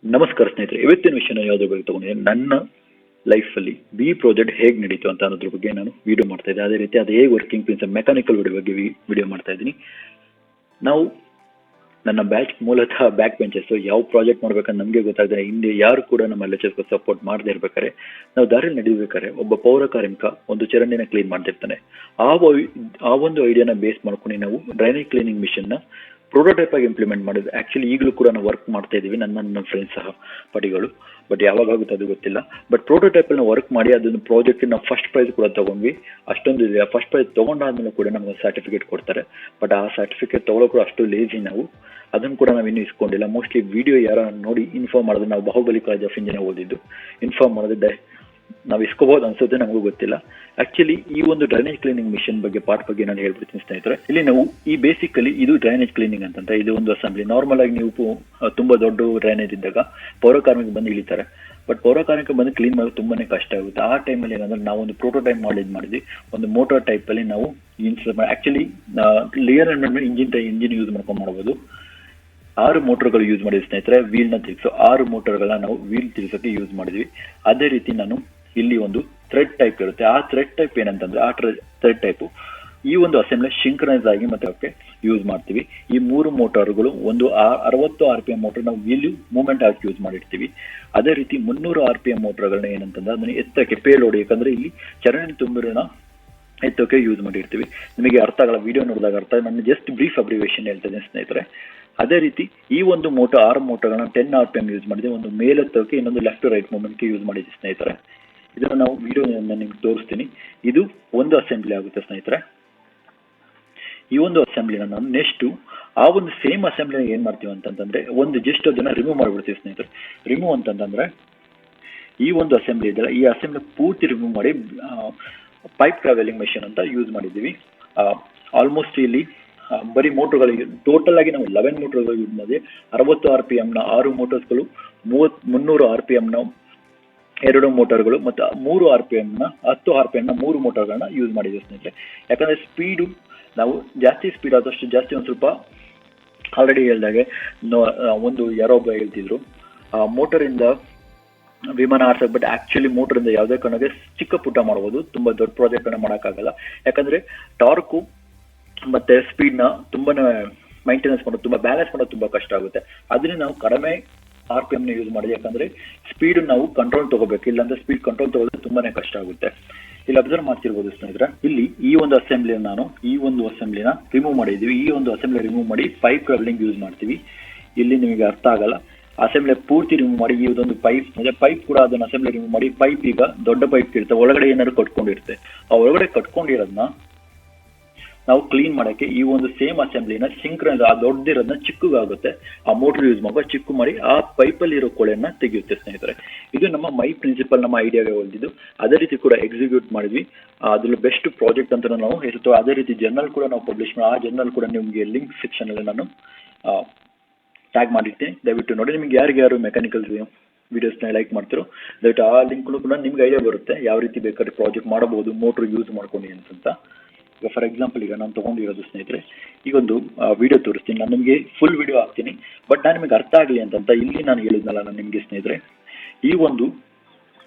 ನಮಸ್ಕಾರ ಸ್ನೇಹಿತರೆ, ಇವತ್ತಿನ ವಿಷಯನ ಯಾವುದ್ರ ಬಗ್ಗೆ ತಗೊಂಡಿದ್ದೀನಿ, ನನ್ನ ಲೈಫಲ್ಲಿ ಬಿ ಪ್ರಾಜೆಕ್ಟ್ ಹೇಗೆ ನಡೀತು ಅಂತ ಅನ್ನೋದ್ರ ಬಗ್ಗೆ ನಾನು ವಿಡಿಯೋ ಮಾಡ್ತಾ ಇದ್ದೆ. ಅದೇ ರೀತಿ ಅದು ಹೇಗೆ ವರ್ಕಿಂಗ್ ಪ್ರಿನ್ಸಿಪಲ್ ಮೆಕ್ಯಾನಿಕಲ್ ವಿಡಿಯೋ ಬಗ್ಗೆ ವಿಡಿಯೋ ಮಾಡ್ತಾ ಇದ್ದೀನಿ. ನಾವು ನನ್ನ ಬ್ಯಾಚ್ ಮೂಲತಃ ಬ್ಯಾಕ್ ಬೆಂಚಸ್, ಯಾವ ಪ್ರಾಜೆಕ್ಟ್ ಮಾಡ್ಬೇಕಂತ ನಮಗೆ ಗೊತ್ತಾಗದೆ ಹಿಂದೆ ಯಾರು ಕೂಡ ನಮ್ಮ ಲೆಕ್ಚರ್ಸ್ಗೆ ಸಪೋರ್ಟ್ ಮಾಡದೇ ಇರ್ಬೇಕಾದ್ರೆ ನಾವು ದಾರಿಯಲ್ಲಿ ನಡೀಬೇಕಾದ್ರೆ ಒಬ್ಬ ಪೌರ ಕಾರ್ಮಿಕ ಒಂದು ಚರಂಡಿನ ಕ್ಲೀನ್ ಮಾಡ್ತಿರ್ತಾನೆ. ಆ ಒಂದು ಐಡಿಯಾನ ಬೇಸ್ ಮಾಡ್ಕೊಂಡು ನಾವು ಡ್ರೈನೇಜ್ ಕ್ಲೀನಿಂಗ್ ಮಿಷನ್ನ ಪ್ರೋಟೋಟೈಪ್ ಆಗಿ ಇಂಪ್ಲಿಮೆಂಟ್ ಮಾಡಿದ್ವಿ. ಆಕ್ಚುಲಿ ಈಗಲೂ ಕೂಡ ನಾವು ವರ್ಕ್ ಮಾಡ್ತಾ ಇದೀವಿ, ನನ್ನ ಫ್ರೆಂಡ್ಸ್ ಸಹ ಪಡಿಗಳು. ಬಟ್ ಯಾವಾಗ ಆಗುತ್ತೆ ಅದು ಗೊತ್ತಿಲ್ಲ. ಬಟ್ ಪ್ರೋಟೋಟೈಪ್ ಅಲ್ಲಿ ವರ್ಕ್ ಮಾಡಿ ಅದನ್ನು ಪ್ರಾಜೆಕ್ಟ್ ನಾವು ಫಸ್ಟ್ ಪ್ರೈಸ್ ಕೂಡ ತಗೊಂಡ್ವಿ. ಅಷ್ಟೊಂದು ಇದೆ. ಫಸ್ಟ್ ಪ್ರೈಸ್ ತಗೊಂಡಾದ್ಮೇಲೆ ಕೂಡ ನಮ್ಗೆ ಸರ್ಟಿಫಿಕೇಟ್ ಕೊಡ್ತಾರೆ. ಬಟ್ ಆ ಸರ್ಟಿಫಿಕೇಟ್ ತಗೊಳ್ಳೋಕೆ ಅಷ್ಟು ಲೇಜಿ ನಾವು, ಅದನ್ನು ಕೂಡ ನಾವು ಇನ್ನೂ ಇಸ್ಕೊಂಡಿಲ್ಲ. ಮೋಸ್ಟ್ಲಿ ವಿಡಿಯೋ ಯಾರ ನೋಡಿ ಇನ್ಫಾರ್ಮ್ ಮಾಡಿದ್ರೆ, ನಾವು ಬಾಹುಬಲಿ ಕಾಲೇಜ್ ಆಫ್ ಇಂಜಿನಿಯರ್ ಓದಿದ್ದು, ಇನ್ಫಾರ್ಮ್ ಮಾಡಿದ್ರೆ ನಾವು ಇಸ್ಕೋಬಹುದು ಅನ್ಸುತ್ತೆ, ನಮಗೂ ಗೊತ್ತಿಲ್ಲ. ಆಕ್ಚುಲಿ ಈ ಒಂದು ಡ್ರೈನೇಜ್ ಕ್ಲೀನಿಂಗ್ ಮಿಷನ್ ಬಗ್ಗೆ ಪಾರ್ಟ್ ಬಗ್ಗೆ ನಾನು ಹೇಳ್ಬಿಡ್ತೀನಿ ಸ್ನೇಹಿತರೆ. ಇಲ್ಲಿ ನಾವು ಈ ಬೇಸಿಕಲಿ ಇದು ಡ್ರೈನೇಜ್ ಕ್ಲೀನಿಂಗ್ ಅಂತಂದ್ರೆ ಇದು ಒಂದು ಅಸೆಂಬ್ಲಿ. ನಾರ್ಮಲ್ ಆಗಿ ನೀವು ತುಂಬಾ ದೊಡ್ಡ ಡ್ರೈನೇಜ್ ಇದ್ದಾಗ ಪೌರ ಕಾರ್ಮಿಕ ಬಂದು ಇಳಿತಾರೆ. ಬಟ್ ಪೌರ ಕಾರ್ಮಿಕ ಬಂದು ಕ್ಲೀನ್ ಮಾಡೋದು ತುಂಬಾನೇ ಕಷ್ಟ ಆಗುತ್ತೆ. ಆ ಟೈಮಲ್ಲಿ ಏನಂದ್ರೆ ನಾವು ಒಂದು ಪ್ರೋಟೋಟೈಪ್ ಮಾಡಿದ್ವಿ. ಒಂದು ಮೋಟರ್ ಟೈಪ್ ಅಲ್ಲಿ ನಾವು ಆಕ್ಚುಲಿ ಲೇಯರ್ ಇಂಜಿನ್ ಯೂಸ್ ಮಾಡ್ಕೊಂಡು ಮಾಡಬಹುದು. 6 ಮೋಟರ್ಗಳು ಯೂಸ್ ಮಾಡಿದ್ವಿ ಸ್ನೇಹಿತರೆ. ವೀಲ್ ನ ತಿರ್ಸೋ 6 ಮೋಟರ್ಗಳನ್ನ ನಾವು ವೀಲ್ ತಿರ್ಸೋಕೆ ಯೂಸ್ ಮಾಡಿದ್ವಿ. ಅದೇ ರೀತಿ ನಾನು ಇಲ್ಲಿ ಒಂದು ಥ್ರೆಡ್ ಟೈಪ್ ಇರುತ್ತೆ. ಆ ಥ್ರೆಡ್ ಟೈಪ್ ಏನಂತಂದ್ರೆ ಆ ಥ್ರೆಡ್ ಟೈಪ್ ಈ ಒಂದು ಅಸೆಂಬ್ಲಿ ಸಿಂಕ್ರನೈಸ್ ಆಗಿ ಮತ್ತೆ ಯೂಸ್ ಮಾಡ್ತೀವಿ. ಈ 3 ಮೋಟಾರ್ಗಳು ಒಂದು 60 RPM ಮೋಟರ್ ನಾವು ವೀಲ್ ಮೂವ್ಮೆಂಟ್ ಹಾಕಿ ಯೂಸ್ ಮಾಡಿರ್ತೀವಿ. ಅದೇ ರೀತಿ 300 RPM ಮೋಟರ್ಗಳನ್ನ ಏನಂತಂದ್ರೆ ಅದನ್ನ ಎತ್ತಕ್ಕೆ ಪೇಲೋಡಿ, ಯಾಕಂದ್ರೆ ಇಲ್ಲಿ ಚರಂಡಿ ತುಂಬಿರೋಣ ಎತ್ತೋಕೆ ಯೂಸ್ ಮಾಡಿರ್ತೀವಿ. ನಿಮಗೆ ಅರ್ಥ ಆಗಲ್ಲ, ವಿಡಿಯೋ ನೋಡಿದಾಗ ಅರ್ಥ. ನಾನು ಜಸ್ಟ್ ಬ್ರೀಫ್ ಅಬ್ರಿವೇಷನ್ ಹೇಳ್ತೇನೆ ಸ್ನೇಹಿತರೆ. ಅದೇ ರೀತಿ ಈ ಒಂದು ಮೋಟರ್ 6 ಮೋಟರ್ಗಳನ್ನ 10 RPM ಯೂಸ್ ಮಾಡಿದ್ವಿ. ಒಂದು ಮೇಲೆತ್ತೋಕೆ, ಇನ್ನೊಂದು ಲೆಫ್ಟ್ ಟು ರೈಟ್ ಮೂವ್ಮೆಂಟ್ಗೆ ಯೂಸ್ ಮಾಡಿದ್ವಿ ಸ್ನೇಹಿತರೆ. ಇದನ್ನು ನಾವು ವಿಡಿಯೋ ನಿಮ್ಗೆ ತೋರಿಸ್ತೀನಿ. ಇದು ಒಂದು ಅಸೆಂಬ್ಲಿ ಆಗುತ್ತೆ ಸ್ನೇಹಿತರೆ. ಈ ಒಂದು ಅಸೆಂಬ್ಲಿನ ನಾವು ನೆಕ್ಸ್ಟ್ ಆ ಒಂದು ಸೇಮ್ ಅಸೆಂಬ್ಲಿನ ಏನ್ ಮಾಡ್ತೀವಿ ಅಂತಂದ್ರೆ ಒಂದು ಜಸ್ಟ್ ಅದನ್ನ ರಿಮೂವ್ ಮಾಡಿಬಿಡ್ತೀವಿ ಸ್ನೇಹಿತರೆ. ರಿಮೂವ್ ಅಂತಂದ್ರೆ ಈ ಒಂದು ಅಸೆಂಬ್ಲಿ ಇದೆಯಲ್ಲ, ಈ ಅಸೆಂಬ್ಲಿ ಪೂರ್ತಿ ರಿಮೂವ್ ಮಾಡಿ ಪೈಪ್ ಟ್ರಾವೆಲಿಂಗ್ ಮೆಷಿನ್ ಅಂತ ಯೂಸ್ ಮಾಡಿದ್ದೀವಿ. ಆಲ್ಮೋಸ್ಟ್ ಇಲ್ಲಿ ಬರೀ ಮೋಟರ್ಗಳಿಗೆ ಟೋಟಲ್ ಆಗಿ ನಾವು 11 ಮೋಟರ್ಗಳು ಯೂಸ್ ಮಾಡಿದ್ವಿ. 60 RPM ನ 6 ಮೋಟರ್ಸ್ಗಳು, 300 RPM ನ 2 ಮೋಟರ್ಗಳು ಮತ್ತು 3 RPM ನ 10 RPM ನ 3 ಮೋಟರ್ಗಳನ್ನ ಯೂಸ್ ಮಾಡಿದ್ವಿ ಸ್ನೇಹಿತರೆ. ಯಾಕಂದ್ರೆ ಸ್ಪೀಡು ನಾವು ಜಾಸ್ತಿ ಸ್ಪೀಡ್ ಆದಷ್ಟು ಜಾಸ್ತಿ ಒಂದು ಸ್ವಲ್ಪ ಆಲ್ರೆಡಿ ಹೇಳ್ದಾಗೆ ಒಂದು ಯಾರೋ ಒಬ್ಬ ಹೇಳ್ತಿದ್ರು ಮೋಟರ್ ಇಂದ ವಿಮಾನ ಆರ್ಸಕ್. ಬಟ್ ಆಕ್ಚುಲಿ ಮೋಟರ್ ಇಂದ ಯಾವುದೇ ಕಾರಣಕ್ಕೆ ಚಿಕ್ಕ ಪುಟ್ಟ ಮಾಡಬಹುದು, ತುಂಬಾ ದೊಡ್ಡ ಪ್ರಾಜೆಕ್ಟ್ ಅನ್ನ ಮಾಡೋಕ್ಕಾಗಲ್ಲ. ಯಾಕಂದ್ರೆ ಟಾರ್ಕು ಮತ್ತೆ ಸ್ಪೀಡ್ ನ ತುಂಬಾನೇ ಮೈಂಟೆನೆನ್ಸ್ ಮಾಡೋದು, ತುಂಬಾ ಬ್ಯಾಲೆನ್ಸ್ ಮಾಡೋದು ತುಂಬಾ ಕಷ್ಟ ಆಗುತ್ತೆ. ಅದನ್ನ ನಾವು ಕಡಿಮೆ RPM ನ ಯೂಸ್ ಮಾಡಿದ್ವಿ. ಯಾಕಂದ್ರೆ ಸ್ಪೀಡ್ ನಾವು ಕಂಟ್ರೋಲ್ ತಗೋಬೇಕು, ಇಲ್ಲಾಂದ್ರೆ ಸ್ಪೀಡ್ ಕಂಟ್ರೋಲ್ ತಗೋದ್ರೆ ತುಂಬಾನೇ ಕಷ್ಟ ಆಗುತ್ತೆ. ಇಲ್ಲಿ ಅಬ್ಸರ್ವ್ ಮಾಡ್ತಿರ್ಬೋದು ಸ್ನೇಹಿತರೆ, ಇಲ್ಲಿ ಈ ಒಂದು ಅಸೆಂಬ್ಲಿ ನಾನು ಈ ಒಂದು ಅಸೆಂಬ್ಲಿನ ರಿಮೂವ್ ಮಾಡಿದ್ವಿ. ಈ ಒಂದು ಅಸೆಂಬ್ಲಿ ರಿಮೂವ್ ಮಾಡಿ ಪೈಪ್ ಟ್ರಾವೆಲಿಂಗ್ ಯೂಸ್ ಮಾಡ್ತೀವಿ. ಇಲ್ಲಿ ನಿಮಗೆ ಅರ್ಥ ಆಗಲ್ಲ, ಅಸೆಂಬ್ಲಿ ಪೂರ್ತಿ ರಿಮೂವ್ ಮಾಡಿ ಈ ಒಂದು ಪೈಪ್ ಕೂಡ ಅದನ್ನ ಅಸೆಂಬ್ಲಿ ರಿಮೂವ್ ಮಾಡಿ, ಪೈಪ್ ಈಗ ದೊಡ್ಡ ಪೈಪ್ ಇರುತ್ತೆ, ಒಳಗಡೆ ಏನಾದ್ರು ಕಟ್ಕೊಂಡಿರುತ್ತೆ. ಆ ಒಳಗಡೆ ಕಟ್ಕೊಂಡಿರೋದನ್ನ ನಾವು ಕ್ಲೀನ್ ಮಾಡಕ್ಕೆ ಈ ಒಂದು ಸೇಮ್ ಅಸೆಂಬ್ಲಿನ ಸಿಂಕ್ರನೈಸ್, ಆ ದೊಡ್ಡದಿರೋದನ್ನ ಚಿಕ್ಕಗಾಗುತ್ತೆ, ಆ ಮೋಟರ್ ಯೂಸ್ ಮಾಡುವ ಚಿಕ್ಕ ಮಾಡಿ ಆ ಪೈಪಲ್ಲಿ ಇರೋ ಕೊಳೆಯನ್ನ ತೆಗೆಯುತ್ತೆ ಸ್ನೇಹಿತರೆ. ಇದು ನಮ್ಮ ಪ್ರಿನ್ಸಿಪಲ್, ನಮ್ಮ ಐಡಿಯಾಗೆ ಹೊಂದಿದ್ದು. ಅದೇ ರೀತಿ ಕೂಡ ಎಕ್ಸಿಕ್ಯೂಟ್ ಮಾಡಿದ್ವಿ. ಅದ್ರಲ್ಲಿ ಬೆಸ್ಟ್ ಪ್ರಾಜೆಕ್ಟ್ ಅಂತ ನಾವು ಹೇಳ್ತೇವೆ. ಅದೇ ರೀತಿ ಜರ್ನಲ್ ಕೂಡ ನಾವು ಪಬ್ಲಿಷ್ ಮಾಡಿ, ಆ ಜರ್ನಲ್ ಕೂಡ ನಿಮಗೆ ಲಿಂಕ್ ಸೆಕ್ಷನ್ ಅಲ್ಲಿ ನಾನು ಟ್ಯಾಗ್ ಮಾಡಿರ್ತೀನಿ, ದಯವಿಟ್ಟು ನೋಡಿ. ನಿಮ್ಗೆ ಯಾರು ಮೆಕ್ಯಾನಿಕಲ್ ವಿಡಿಯೋಸ್ನ ಲೈಕ್ ಮಾಡ್ತಿರೋ ದಯವಿಟ್ಟು ಆ ಲಿಂಕ್ ಕೂಡ ನಿಮ್ಗೆ ಐಡಿಯಾ ಬರುತ್ತೆ ಯಾವ ರೀತಿ ಬೇಕಾದ್ರೆ ಪ್ರಾಜೆಕ್ಟ್ ಮಾಡಬಹುದು ಮೋಟರ್ ಯೂಸ್ ಮಾಡ್ಕೊಂಡು ಅಂತ. ಈಗ ಫಾರ್ ಎಕ್ಸಾಂಪಲ್ ಈಗ ನಾನು ತಗೊಂಡಿರೋದು ಸ್ನೇಹಿತರೆ, ಈಗೊಂದು ವಿಡಿಯೋ ತೋರಿಸ್ತೀನಿ. ನಾನು ನಿಮಗೆ ಫುಲ್ ವಿಡಿಯೋ ಹಾಕ್ತೀನಿ. ಬಟ್ ನಾನು ನಿಮಗೆ ಅರ್ಥ ಆಗಲಿ ಅಂತ ಇಲ್ಲಿ ನಾನು ಹೇಳಿದ್ನಲ್ಲ ನಾನು ನಿಮಗೆ ಸ್ನೇಹಿತರೆ,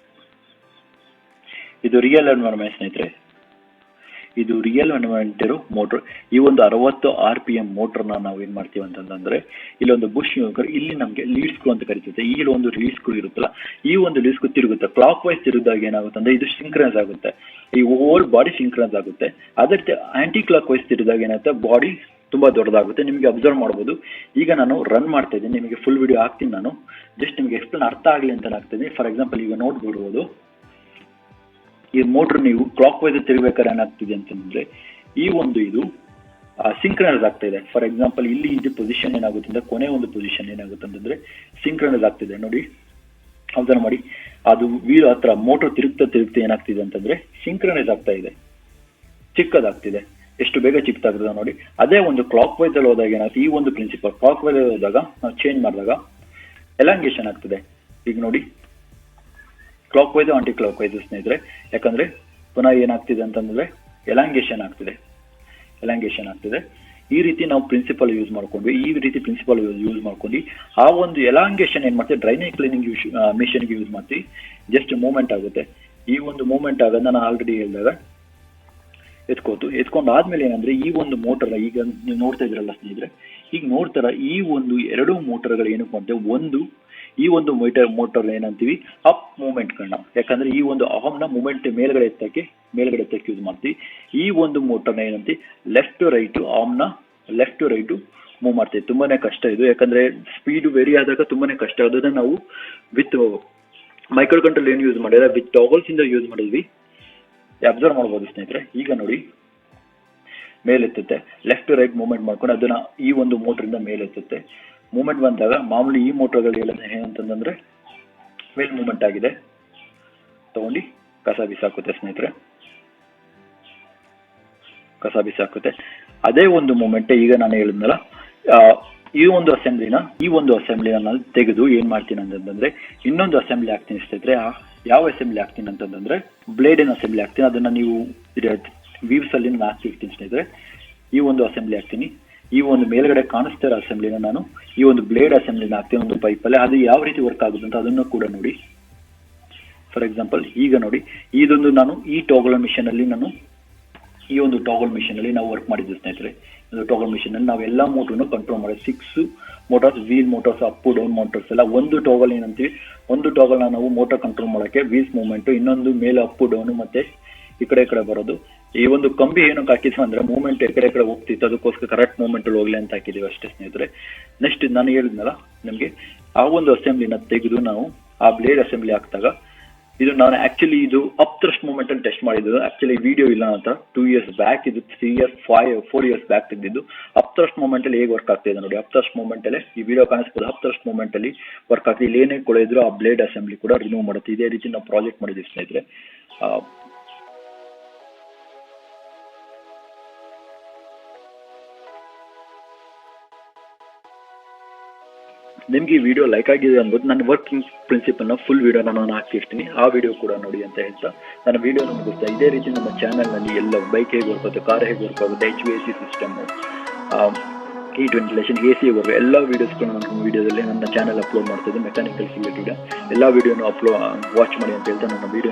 ಇದು ರಿಯಲ್ ಎನ್ವೈರನ್ಮೆಂಟ್ ಸ್ನೇಹಿತರೆ. ಇದು ರಿಯಲ್ ಎನ್ವೈರನ್ಮೆಂಟ್ ಇರೋ ಮೋಟರ್. ಈ ಒಂದು 60 RPM ಮೋಟರ್ನ ನಾವು ಏನ್ ಮಾಡ್ತೀವಿ ಅಂತಂದ್ರೆ, ಇಲ್ಲೊಂದು ಬುಷ್, ಇಲ್ಲಿ ನಮಗೆ ಲೀಡ್ ಸ್ಕ್ರೂ ಅಂತ ಕರೀತದೆ. ಇಲ್ಲಿ ಒಂದು ಲೀಡ್ ಸ್ಕ್ರೂ ಇರುತ್ತಲ್ಲ, ಈ ಒಂದು ಲೀಡ್ ಸ್ಕ್ರೂ ತಿರುಗುತ್ತೆ. ಕ್ಲಾಕ್ ವೈಸ್ ತಿರುಗಿದಾಗ ಏನಾಗುತ್ತೆ ಅಂದ್ರೆ ಇದು ಸಿಂಕ್ರನೈಸ್ ಆಗುತ್ತೆ, ಈ ಹೋಲ್ ಬಾಡಿ ಸಿಂಕ್ರನೈಸ್ ಆಗುತ್ತೆ. ಅದೇ ರೀತಿ ಆಂಟಿ ಕ್ಲಾಕ್ ವೈಸ್ ತಿರುಗಿದಾಗ ಏನಾಗುತ್ತೆ, ಬಾಡಿ ತುಂಬಾ ದೊಡ್ಡದಾಗುತ್ತೆ. ನಿಮಗೆ ಅಬ್ಸರ್ವ್ ಮಾಡಬಹುದು. ಈಗ ನಾನು ರನ್ ಮಾಡ್ತಾ ಇದ್ದೀನಿ, ನಿಮಗೆ ಫುಲ್ ವಿಡಿಯೋ ಹಾಕ್ತೀನಿ. ನಾನು ಜಸ್ಟ್ ನಿಮಗೆ ಎಕ್ಸ್ಪ್ಲೇನ್ ಅರ್ಥ ಆಗಲಿ ಅಂತ ಹಾಕ್ತೀನಿ. ಫಾರ್ ಎಕ್ಸಾಂಪಲ್ ಈಗ ನೋಡ್ಬಿಡ್ಬೋದು, ಈ ಮೋಟರ್ ನೀವು ಕ್ಲಾಕ್ ವೈಸ್ ತಿರುಗಬೇಕಾದ್ರೆ ಏನಾಗ್ತಿದೆ ಅಂತಂದ್ರೆ ಈ ಒಂದು ಇದು ಸಿಂಕ್ರನೈಸ್ ಆಗ್ತಾ ಇದೆ. ಫಾರ್ ಎಕ್ಸಾಂಪಲ್ ಇಲ್ಲಿ ಇದು ಪೊಸಿಷನ್ ಏನಾಗುತ್ತೆ ಅಂದ್ರೆ, ಕೊನೆ ಒಂದು ಪೊಸಿಷನ್ ಏನಾಗುತ್ತೆ ಅಂತಂದ್ರೆ ಸಿಂಕ್ರನೈಸ್ ಆಗ್ತಿದೆ ನೋಡಿ, ಅಬ್ಸರ್ವ್ ಮಾಡಿ. ಅದು ವೀಲ್ ಹತ್ರ ಮೋಟರ್ ತಿರುಗ್ತಾ ಏನಾಗ್ತಿದೆ ಅಂತಂದ್ರೆ ಸಿಂಕ್ರನೈಸ್ ಆಗ್ತಾ ಇದೆ, ಚಿಕ್ಕದಾಗ್ತಿದೆ. ಎಷ್ಟು ಬೇಗ ಚಿಕ್ಕದಾಗ್ತದೆ ನೋಡಿ. ಅದೇ ಒಂದು ಕ್ಲಾಕ್ ವೈಸ್ ಅಲ್ಲಿ ಹೋದಾಗ ಏನಾಗುತ್ತೆ, ಈ ಒಂದು ಪ್ರಿನ್ಸಿಪಲ್ ಕ್ಲಾಕ್ ವೈಸ್ ಅಲ್ಲಿ ಹೋದಾಗ ನಾವು ಚೇಂಜ್ ಮಾಡಿದಾಗ ಎಲಾಂಗೇಷನ್ ಆಗ್ತದೆ. ಈಗ ನೋಡಿ, clockwise anticlockwise ಸ್ನೇಹಿತರೆ. ಯಾಕಂದ್ರೆ ಪುನಃ ಏನಾಗ್ತಿದೆ ಅಂತಂದ್ರೆ ಎಲಾಂಗೇಷನ್ ಆಗ್ತಿದೆ. ಈ ರೀತಿ ನಾವು ಪ್ರಿನ್ಸಿಪಲ್ ಯೂಸ್ ಮಾಡ್ಕೊಂಡ್ವಿ. ಈ ರೀತಿ ಪ್ರಿನ್ಸಿಪಲ್ ಯೂಸ್ ಮಾಡ್ಕೊಂಡು ಆ ಒಂದು ಎಲಾಂಗೇಷನ್ ಏನು ಮಾಡ್ತೀವಿ, ಡ್ರೈನೇಜ್ ಕ್ಲೀನಿಂಗ್ ಮಿಷನ್ಗೆ ಯೂಸ್ ಮಾಡ್ತೀವಿ. ಜಸ್ಟ್ ಮೂವ್ಮೆಂಟ್ ಆಗುತ್ತೆ. ಈ ಒಂದು ಮೂವ್ಮೆಂಟ್ ಆಗೋದು ನಾನು ಆಲ್ರೆಡಿ ಹೇಳಿದಾಗ ಎತ್ಕೊಂಡು ಆದ್ಮೇಲೆ ಏನಂದ್ರೆ ಈ ಒಂದು ಮೋಟರ್ ಈಗ ನೀವು ನೋಡ್ತಾ ಇದ್ರಲ್ಲ ಸ್ನೇಹಿತರೆ, ಈಗ ನೋಡ್ತಾರ ಈ ಒಂದು 2 ಮೋಟರ್ಗಳು ಏನಕ್ಕೆ ಮಾಡ್ತೇವೆ, ಈ ಒಂದು ಮೋಟರ್ ಏನಂತೀವಿ ಅಪ್ ಮೂವ್ಮೆಂಟ್ಗಳನ್ನ, ಯಾಕಂದ್ರೆ ಈ ಒಂದು ಆರ್ಮ್ನ ಮೂವ್ಮೆಂಟ್ ಮೇಲ್ಗಡೆ ಎತ್ತಕ್ಕೆ ಯೂಸ್ ಮಾಡ್ತೀವಿ. ಈ ಒಂದು ಮೋಟರ್ನ ಏನಂತೀವಿ ಲೆಫ್ಟ್ ರೈಟು ಮೂವ್ ಮಾಡ್ತೀವಿ. ತುಂಬಾನೇ ಕಷ್ಟ ಇದು, ಯಾಕಂದ್ರೆ ಸ್ಪೀಡ್ ವೇರಿ ಆದಾಗ ತುಂಬಾನೇ ಕಷ್ಟ. ಅದನ್ನ ನಾವು ವಿತ್ ಮೈಕ್ರೋ ಕಂಟ್ರೋಲ್ ಏನು ಯೂಸ್ ಮಾಡಿದ್ರೆ ವಿತ್ ಟಾಗಲ್ಸ್ ಇಂದ ಯೂಸ್ ಮಾಡಿದ್ವಿ. ಅಬ್ಸರ್ವ್ ಮಾಡ್ಬೋದು ಸ್ನೇಹಿತರೆ. ಈಗ ನೋಡಿ ಮೇಲೆತ್ತುತ್ತೆ, ಲೆಫ್ಟ್ ರೈಟ್ ಮೂವ್ಮೆಂಟ್ ಮಾಡ್ಕೊಂಡು ಅದನ್ನ ಈ ಒಂದು ಮೋಟರಿಂದ ಮೇಲೆತ್ತುತ್ತೆ. ಮೂವ್ಮೆಂಟ್ ಬಂದಾಗ ಮಾಮೂಲಿ ಈ ಮೋಟರ್ಗಳು ಏನಂತಂದ್ರೆ ಮೇಲ್ ಮೂವ್ಮೆಂಟ್ ಆಗಿದೆ ತಗೊಂಡು ಕಸ ಬಿಸಾಕುತ್ತೆ ಸ್ನೇಹಿತರೆ, ಕಸ ಬಿಸಾಕುತ್ತೆ. ಅದೇ ಒಂದು ಮೂಮೆಂಟ್ ಈಗ ನಾನು ಹೇಳಿದ್ನಲ್ಲ, ಈ ಒಂದು ಅಸೆಂಬ್ಲಿನ ನಾನು ತೆಗೆದು ಏನ್ ಮಾಡ್ತೀನಿ ಅಂತಂದ್ರೆ ಇನ್ನೊಂದು ಅಸೆಂಬ್ಲಿ ಹಾಕ್ತೀನಿ ಸ್ನೇಹಿತರೆ. ಯಾವ ಅಸೆಂಬ್ಲಿ ಹಾಕ್ತೀನಿ ಅಂತಂದ್ರೆ ಬ್ಲೇಡಿನ ಅಸೆಂಬ್ಲಿ ಹಾಕ್ತೀನಿ. ಅದನ್ನ ನೀವು ವೀವ್ಸ್ ಅಲ್ಲಿ ನಾನು ಹಾಕ್ತಿರ್ತೀನಿ ಸ್ನೇಹಿತರೆ. ಈ ಒಂದು ಅಸೆಂಬ್ಲಿ ಹಾಕ್ತೀನಿ. ಈ ಒಂದು ಮೇಲ್ಗಡೆ ಕಾಣಿಸ್ತಾ ಇರೋ ಅಸೆಂಬ್ಲಿನ ನಾನು ಈ ಒಂದು ಬ್ಲೇಡ್ ಅಸೆಂಬ್ಲಿನ ಹಾಕ್ತೀನಿ ಒಂದು ಪೈಪಲ್ಲಿ. ಅದು ಯಾವ ರೀತಿ ವರ್ಕ್ ಆಗುತ್ತೆ ಅಂತ ಅದನ್ನು ಕೂಡ ನೋಡಿ. ಫಾರ್ ಎಕ್ಸಾಂಪಲ್ ಈಗ ನೋಡಿ, ಇದೊಂದು ನಾನು ಈ ಟಾಗಲ್ ಮಿಷನ್ ಅಲ್ಲಿ ನಾವು ವರ್ಕ್ ಮಾಡಿದ್ವಿ ಸ್ನೇಹಿತರೆ. ಇದು ಟಾಗಲ್ ಮಿಷನ್ ಅಲ್ಲಿ ನಾವು ಎಲ್ಲ ಮೋಟರ್ನು ಕಂಟ್ರೋಲ್ ಮಾಡಿ 6 motors, wheel motors, up down motors ಎಲ್ಲ ಒಂದು ಟಾಗಲ್ ಏನಂತೀವಿ. ಒಂದು ಟಾಗಲ್ನ ನಾವು ಮೋಟರ್ ಕಂಟ್ರೋಲ್ ಮಾಡೋಕ್ಕೆ ವೀಲ್ಸ್ ಮೂವ್ಮೆಂಟ್, ಇನ್ನೊಂದು ಮೇಲೆ ಅಪ್ ಡೌನ್ ಮತ್ತೆ ಈ ಕಡೆ ಬರೋದು. ಈ ಒಂದು ಕಂಬಿ ಏನಕ್ಕೆ ಹಾಕಿದ್ವಿ ಅಂದ್ರೆ ಮೂವ್ಮೆಂಟ್ ಈ ಕಡೆ ಹೋಗ್ತಿತ್ತು, ಅದಕ್ಕೋಸ್ಕರ ಕರೆಕ್ಟ್ ಮೂವ್ಮೆಂಟ್ ಅಲ್ಲಿ ಹೋಗ್ಲಿ ಅಂತ ಹಾಕಿದೀವಿ ಅಷ್ಟೇ ಸ್ನೇಹಿತರೆ. ನೆಕ್ಸ್ಟ್ ನಾನು ಹೇಳಿದ್ನಲ್ಲ ನಿಮಗೆ, ಆ ಒಂದು ಅಸೆಂಬ್ಲಿನ ತೆಗೆದು ನಾವು ಆ ಬ್ಲೇಡ್ ಅಸೆಂಬ್ಲಿ ಹಾಕಿದಾಗ ಇದು ನಾನು ಆಕ್ಚುಲಿ ಇದು ಅಪ್ ಥ್ರಸ್ಟ್ ಮೂವ್ಮೆಂಟ್ ಅಲ್ಲಿ ಟೆಸ್ಟ್ ಮಾಡಿದ್ದು. ಆಕ್ಚುಲಿ ವಿಡಿಯೋ ಇಲ್ಲ ಅಂತ 2 years ಬ್ಯಾಕ್, ಇದು 3 years 4 years ಬ್ಯಾಕ್ ತೆಗೆದಿದ್ದು. ಅಪ್ ಥ್ರಸ್ಟ್ ಮೂವ್ಮೆಂಟ್ ಅಲ್ಲಿ ಹೇಗೆ ವರ್ಕ್ ಆಗ್ತಿದೆ ನೋಡಿ. ಅಪ್ ಥ್ರಸ್ಟ್ ಮೂವ್ಮೆಂಟ್ ಅಲ್ಲಿ ಈ ವಿಡಿಯೋ ಕಾಣಿಸ್ಬೋದು. ಅಪ್ ಥ್ರಸ್ಟ್ ಮೂವ್ಮೆಂಟ್ ಅಲ್ಲಿ ವರ್ಕ್ ಆಗ್ತಿದೆ. ಇಲ್ಲಿ ಏನೇ ಕೊಳೆಯಿದ್ರು ಆ ಬ್ಲೇಡ್ ಅಸೆಂಬ್ಲಿ ಕೂಡ ರಿಮೂವ್ ಮಾಡುತ್ತೆ. ಇದೇ ರೀತಿ ನಾವು ಪ್ರಾಜೆಕ್ಟ್ ಮಾಡಿದ್ವಿ ಸ್ನೇಹಿತರೆ. ನಿಮ್ಗೆ ಈ ವಿಡಿಯೋ ಲೈಕ್ ಆಗಿದೆ ಅನ್ಬೋದು. ನನ್ನ ವರ್ಕಿಂಗ್ ಪ್ರಿನ್ಸಿಪಲ್ನ ಫುಲ್ ವಿಡಿಯೋನ ನಾನು ಹಾಕಿರ್ತೀನಿ, ಆ ವಿಡಿಯೋ ಕೂಡ ನೋಡಿ ಅಂತ ಹೇಳ್ತಾ ನನ್ನ ವಿಡಿಯೋನ ಮುಗಿಸ್ತಾ. ಇದೇ ರೀತಿ ನಮ್ಮ ಚಾನಲ್ನಲ್ಲಿ ಎಲ್ಲ ಬೈಕ್ ಹೇಗೆ ವರ್ಕ್ ಆಗುತ್ತೆ, ಕಾರ್ ಹೇಗೆ ವರ್ಕ್ ಆಗುತ್ತೆ, HVAC system, heat ventilation, AC work ಎಲ್ಲ ವೀಡಿಯೋಸ್ಗಳನ್ನ ನನ್ನ ವಿಡಿಯೋದಲ್ಲಿ ನನ್ನ ಚಾನಲ್ ಅಪ್ಲೋಡ್ ಮಾಡ್ತಿದ್ದೆ. ಮೆಕ್ಯಾನಿಕಲ್ ರಿಲೇಟೆಡ್ ಎಲ್ಲ ವಿಡಿಯೋನು ವಾಚ್ ಮಾಡಿ ಅಂತ ಹೇಳ್ತಾ ನನ್ನ ವಿಡಿಯೋ